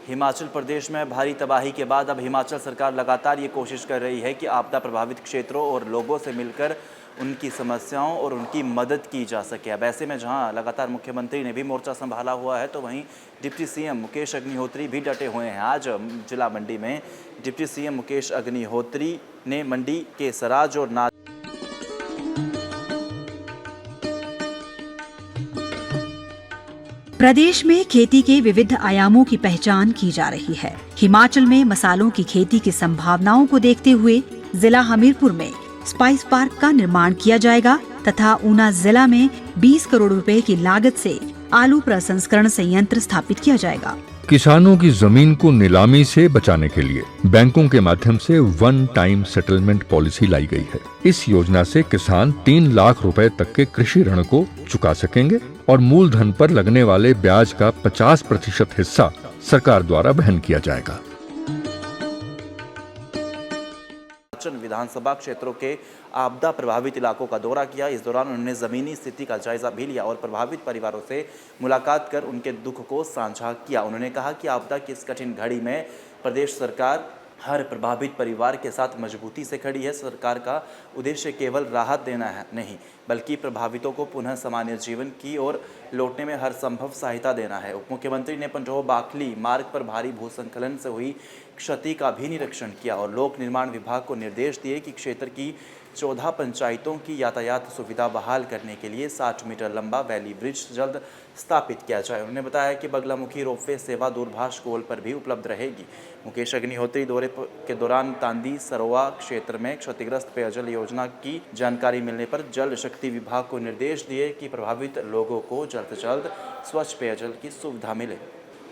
हिमाचल प्रदेश में भारी तबाही के बाद अब हिमाचल सरकार लगातार ये कोशिश कर रही है कि आपदा प्रभावित क्षेत्रों और लोगों से मिलकर उनकी समस्याओं और उनकी मदद की जा सके। अब ऐसे में जहां लगातार मुख्यमंत्री ने भी मोर्चा संभाला हुआ है, तो वहीं डिप्टी सीएम मुकेश अग्निहोत्री भी डटे हुए हैं। आज जिला मंडी में डिप्टी सीएम मुकेश अग्निहोत्री ने मंडी के सराज और नाच प्रदेश में खेती के विविध आयामों की पहचान की जा रही है। हिमाचल में मसालों की खेती की संभावनाओं को देखते हुए जिला हमीरपुर में स्पाइस पार्क का निर्माण किया जाएगा तथा ऊना जिला में 20 करोड़ रुपए की लागत से आलू प्रसंस्करण संयंत्र स्थापित किया जाएगा। किसानों की जमीन को नीलामी से बचाने के लिए बैंकों के माध्यम से वन टाइम सेटलमेंट पॉलिसी लाई गई है। इस योजना से किसान 3 लाख रुपए तक के कृषि ऋण को चुका सकेंगे और मूलधन पर लगने वाले ब्याज का 50% हिस्सा सरकार द्वारा वहन किया जाएगा। विधानसभा क्षेत्रों के आपदा प्रभावित इलाकों का दौरा किया। इस दौरान उन्होंने जमीनी स्थिति का जायजा भी लिया और प्रभावित परिवारों से मुलाकात कर उनके दुख को साझा किया। उन्होंने कहा कि आपदा की इस कठिन घड़ी में प्रदेश सरकार हर प्रभावित परिवार के साथ मजबूती से खड़ी है। सरकार का उद्देश्य केवल राहत देना है नहीं, बल्कि प्रभावितों को पुनः सामान्य जीवन की ओर लौटने में हर संभव सहायता देना है। उप मुख्यमंत्री ने पंजोह बाखली मार्ग पर भारी भूस्खलन से हुई क्षति का भी निरीक्षण किया और लोक निर्माण विभाग को निर्देश दिए कि क्षेत्र की 14 पंचायतों की यातायात सुविधा बहाल करने के लिए 60 मीटर लंबा वैली ब्रिज जल्द स्थापित किया जाए। उन्होंने बताया कि बगलामुखी रोपवे सेवा दूरभाष कोल पर भी उपलब्ध रहेगी। मुकेश अग्निहोत्री दौरे के दौरान तांदी सरोवा क्षेत्र में क्षतिग्रस्त पेयजल योजना की जानकारी मिलने पर जल शक्ति विभाग को निर्देश दिए कि प्रभावित लोगों को जल्द से जल्द स्वच्छ पेयजल की सुविधा मिले।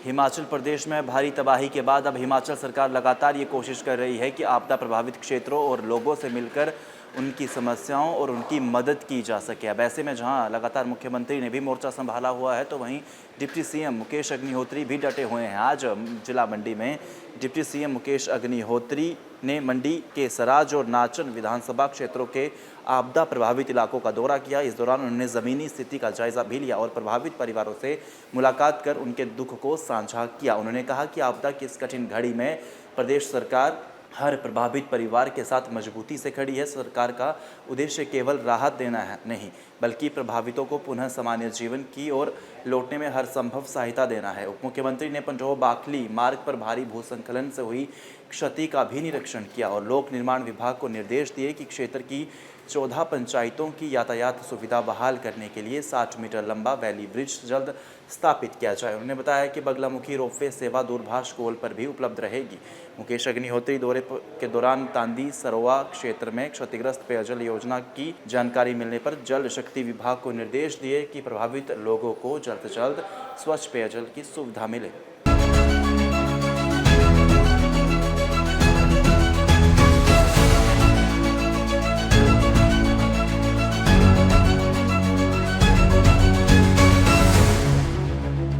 हिमाचल प्रदेश में भारी तबाही के बाद अब हिमाचल सरकार लगातार ये कोशिश कर रही है कि आपदा प्रभावित क्षेत्रों और लोगों से मिलकर उनकी समस्याओं और उनकी मदद की जा सके। अब ऐसे में जहां लगातार मुख्यमंत्री ने भी मोर्चा संभाला हुआ है, तो वहीं डिप्टी सीएम मुकेश अग्निहोत्री भी डटे हुए हैं। आज जिला मंडी में डिप्टी सीएम मुकेश अग्निहोत्री ने मंडी के सराज और नाचन विधानसभा क्षेत्रों के आपदा प्रभावित इलाकों का दौरा किया। इस दौरान उन्होंने जमीनी स्थिति का जायजा भी लिया और प्रभावित परिवारों से मुलाकात कर उनके दुख को साझा किया। उन्होंने कहा कि आपदा की इस कठिन घड़ी में प्रदेश सरकार हर प्रभावित परिवार के साथ मजबूती से खड़ी है। सरकार का उद्देश्य केवल राहत देना है नहीं, बल्कि प्रभावितों को पुनः सामान्य जीवन की ओर लौटने में हर संभव सहायता देना है। उप मुख्यमंत्री ने पंजोह बाखली मार्ग पर भारी भूस्खलन से हुई क्षति का भी निरीक्षण किया और लोक निर्माण विभाग को निर्देश दिए कि क्षेत्र की 14 पंचायतों की यातायात सुविधा बहाल करने के लिए 60 मीटर लंबा वैली ब्रिज जल्द स्थापित किया जाए। उन्होंने बताया कि बगलामुखी रोपवे सेवा दूरभाष कोल पर भी उपलब्ध रहेगी। मुकेश अग्निहोत्री दौरे के दौरान तांदी सरोवा क्षेत्र में क्षतिग्रस्त पेयजल योजना की जानकारी मिलने पर जल शक्ति विभाग को निर्देश दिए कि प्रभावित लोगों को जल्द से जल्द स्वच्छ पेयजल की सुविधा मिले।